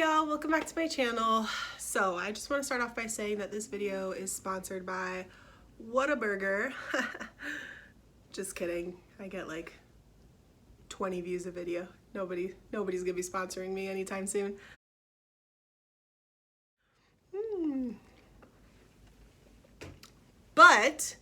y'all, welcome back to my channel. So I just want to start off by saying that this video is sponsored by Whataburger. Just kidding, I get like 20 views a video. Nobody's gonna be sponsoring me anytime soon. But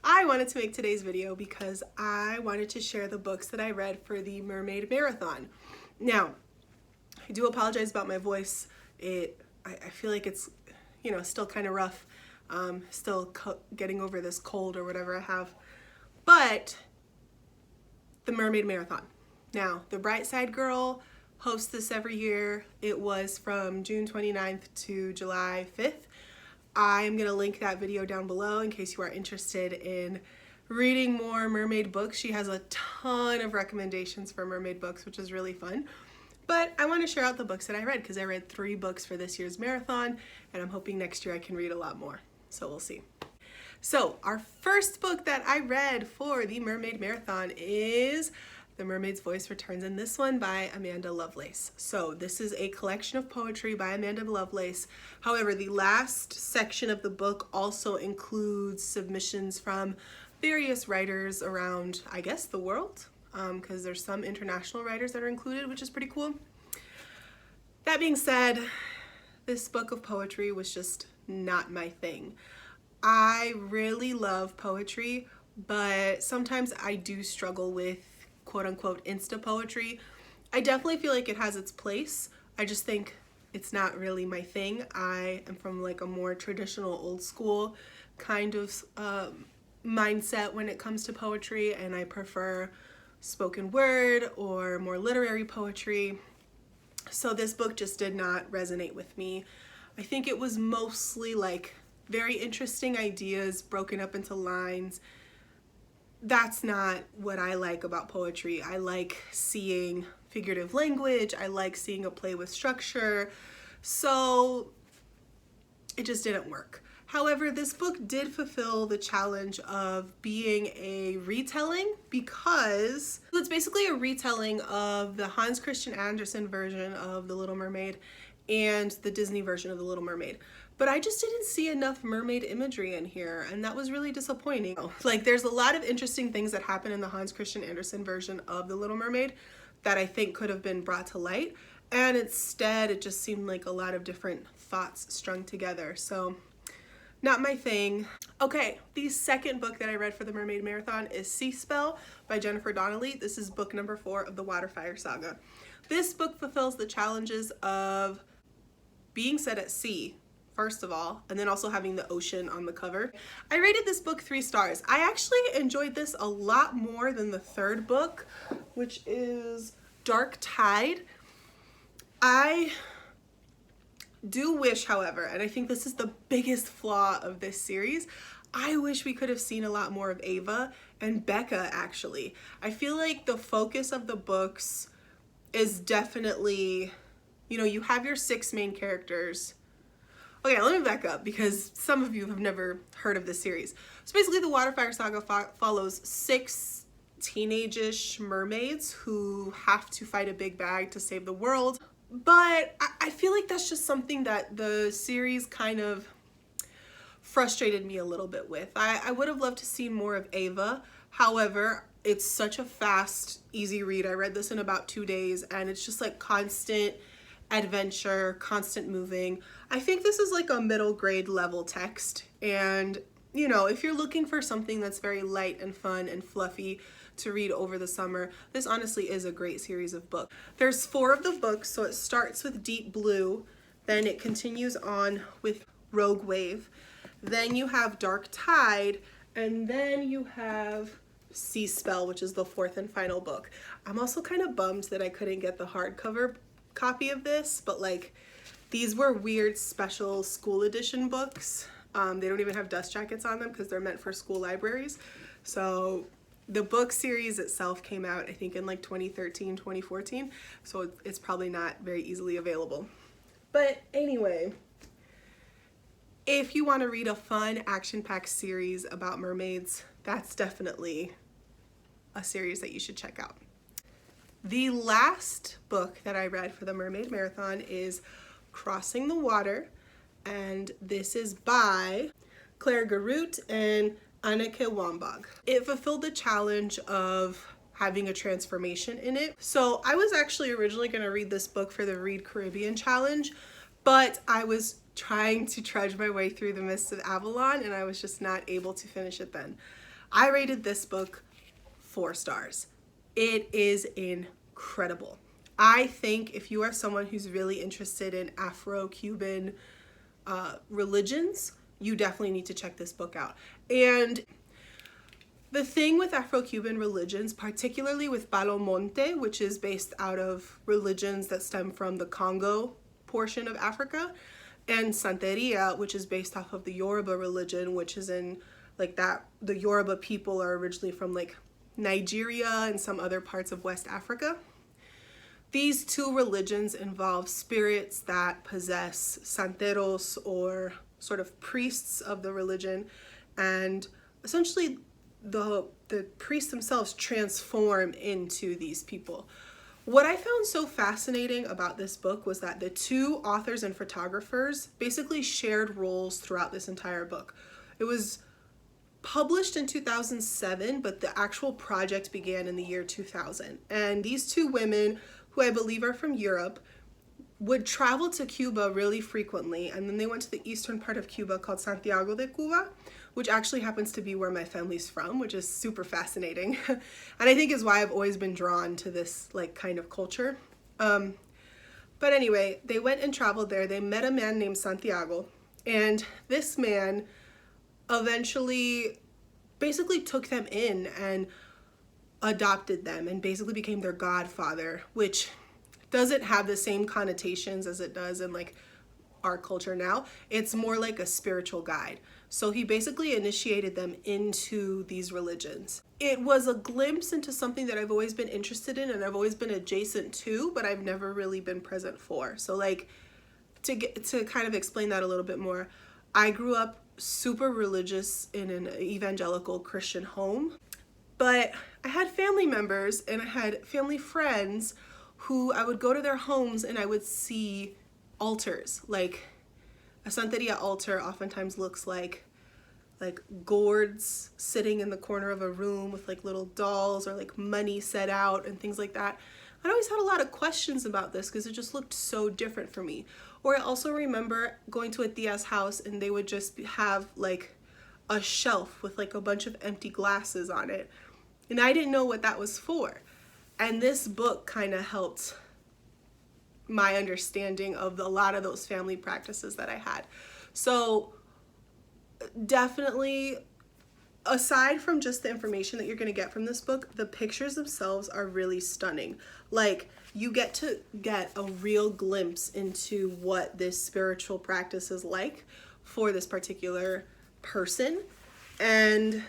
I wanted to make today's video because I wanted to share the books that I read for the Mermaid Marathon. Now, I do apologize about my voice. I feel like it's, still kind of rough. Still getting over this cold or whatever I have. But the Mermaid Marathon. Now, the Bright Side Girl hosts this every year. It was from June 29th to July 5th. I'm gonna link that video down below in case you are interested in reading more mermaid books. She has a ton of recommendations for mermaid books, which is really fun. But I want to share out the books that I read because I read 3 books for this year's marathon, and I'm hoping next year I can read a lot more. So we'll see. So our first book that I read for the Mermaid Marathon is The Mermaid's Voice Returns, and this one by Amanda Lovelace. So this is a collection of poetry by Amanda Lovelace. However, the last section of the book also includes submissions from various writers around, I guess, the world, because there's some international writers that are included, which is pretty cool. That being said, this book of poetry was just not my thing. I really love poetry, but sometimes I do struggle with quote-unquote insta poetry. I definitely feel like it has its place. I just think it's not really my thing. I am from like a more traditional, old school kind of mindset when it comes to poetry, and I prefer spoken word or more literary poetry. So this book just did not resonate with me. I think it was mostly like very interesting ideas broken up into lines. That's not what I like about poetry. I like seeing figurative language. I like seeing a play with structure. So it just didn't work. However, this book did fulfill the challenge of being a retelling because it's basically a retelling of the Hans Christian Andersen version of The Little Mermaid and the Disney version of The Little Mermaid. But I just didn't see enough mermaid imagery in here, and that was really disappointing. Like, there's a lot of interesting things that happen in the Hans Christian Andersen version of The Little Mermaid that I think could have been brought to light, and instead it just seemed like a lot of different thoughts strung together. So not my thing. Okay, the second book that I read for the Mermaid Marathon is Sea Spell by Jennifer Donnelly. This is book number 4 of the Waterfire saga. This book fulfills the challenges of being set at sea, first of all, and then also having the ocean on the cover. I rated this book 3 stars. I actually enjoyed this a lot more than the third book, which is Dark Tide. I do wish, however, and I think this is the biggest flaw of this series, I wish we could have seen a lot more of Ava and Becca, actually. I feel like the focus of the books is definitely, you have your 6 main characters. Okay, let me back up because some of you have never heard of this series. So basically the Waterfire saga follows 6 teenage-ish mermaids who have to fight a big bag to save the world. But I feel like that's just something that the series kind of frustrated me a little bit with. I would have loved to see more of Ava. However, it's such a fast, easy read. I read this in about 2 days, and it's just like constant adventure, constant moving. I think this is like a middle grade level text, and if you're looking for something that's very light and fun and fluffy to read over the summer, this honestly is a great series of books. There's 4 of the books, so it starts with Deep Blue, then it continues on with Rogue Wave, then you have Dark Tide, and then you have Sea Spell, which is the 4th and final book. I'm also kind of bummed that I couldn't get the hardcover copy of this, but like these were weird special school edition books. They don't even have dust jackets on them because they're meant for school libraries. So the book series itself came out, I think, in like 2013, 2014, so it's probably not very easily available. But anyway, if you want to read a fun action-packed series about mermaids, that's definitely a series that you should check out. The last book that I read for the Mermaid Marathon is Crossing the Water, and this is by Claire Garut and Anneke Wambach. It fulfilled the challenge of having a transformation in it. So I was actually originally going to read this book for the Read Caribbean Challenge, but I was trying to trudge my way through The Mists of Avalon, and I was just not able to finish it then. I rated this book 4 stars. It is incredible. I think if you are someone who's really interested in Afro-Cuban religions, you definitely need to check this book out. And the thing with Afro-Cuban religions, particularly with Palo Monte, which is based out of religions that stem from the Congo portion of Africa, and Santeria, which is based off of the Yoruba religion, which is in like that, the Yoruba people are originally from like Nigeria and some other parts of West Africa. These two religions involve spirits that possess santeros, or sort of priests of the religion, and essentially the priests themselves transform into these people. What I found so fascinating about this book was that the two authors and photographers basically shared roles throughout this entire book. It was published in 2007, but the actual project began in the year 2000. And these two women, who I believe are from Europe, would travel to Cuba really frequently, and then they went to the eastern part of Cuba called Santiago de Cuba, which actually happens to be where my family's from, which is super fascinating. And I think is why I've always been drawn to this like kind of culture. But anyway, they went and traveled there. They met a man named Santiago, and this man eventually basically took them in and adopted them and basically became their godfather, which doesn't have the same connotations as it does in like our culture now. It's more like a spiritual guide. So he basically initiated them into these religions. It was a glimpse into something that I've always been interested in and I've always been adjacent to, but I've never really been present for. So like to kind of explain that a little bit more, I grew up super religious in an evangelical Christian home, but I had family members and I had family friends who I would go to their homes and I would see altars. Like a Santeria altar oftentimes looks like gourds sitting in the corner of a room with like little dolls, or like money set out and things like that. I always had a lot of questions about this because it just looked so different for me. Or I also remember going to a tia's house and they would just have like a shelf with like a bunch of empty glasses on it. And I didn't know what that was for. And this book kind of helped my understanding of a lot of those family practices that I had. So definitely, aside from just the information that you're going to get from this book, the pictures themselves are really stunning. Like, you get to get a real glimpse into what this spiritual practice is like for this particular person. And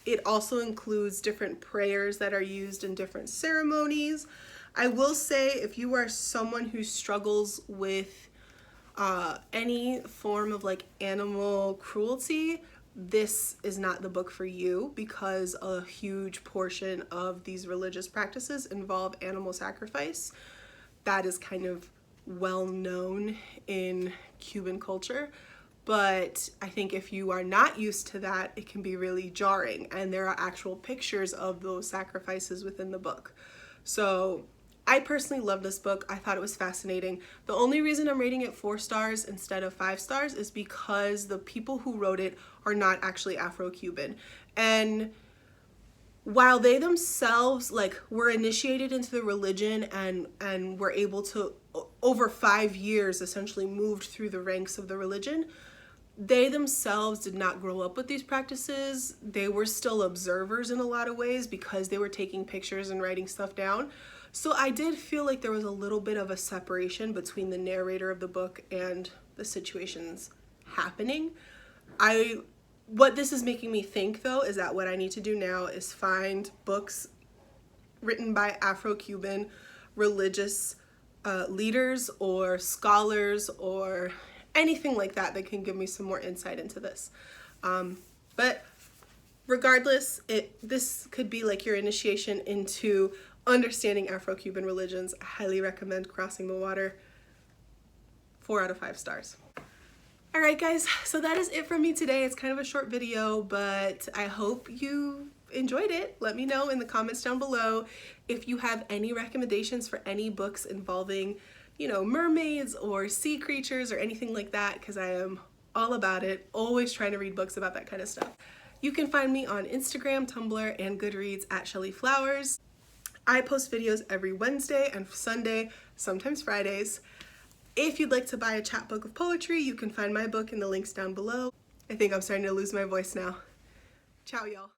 it also includes different prayers that are used in different ceremonies. I will say, if you are someone who struggles with any form of like animal cruelty, this is not the book for you, because a huge portion of these religious practices involve animal sacrifice. That is kind of well known in Cuban culture. But I think if you are not used to that, it can be really jarring. And there are actual pictures of those sacrifices within the book. So I personally love this book. I thought it was fascinating. The only reason I'm rating it 4 stars instead of 5 stars is because the people who wrote it are not actually Afro-Cuban. And while they themselves like were initiated into the religion and were able to, over 5 years, essentially moved through the ranks of the religion, they themselves did not grow up with these practices. They were still observers in a lot of ways because they were taking pictures and writing stuff down. So I did feel like there was a little bit of a separation between the narrator of the book and the situations happening. What this is making me think, though, is that what I need to do now is find books written by Afro-Cuban religious leaders or scholars or anything like that that can give me some more insight into this. But regardless, this could be like your initiation into understanding Afro-Cuban religions. I highly recommend Crossing the Water. 4 out of 5 stars. Alright guys, so that is it from me today. It's kind of a short video, but I hope you enjoyed it. Let me know in the comments down below if you have any recommendations for any books involving, you know, mermaids or sea creatures or anything like that, because I am all about it. Always trying to read books about that kind of stuff. You can find me on Instagram, Tumblr, and Goodreads at Shelly Flowers. I post videos every Wednesday and Sunday, sometimes Fridays. If you'd like to buy a chapbook of poetry, you can find my book in the links down below. I think I'm starting to lose my voice now. Ciao, y'all.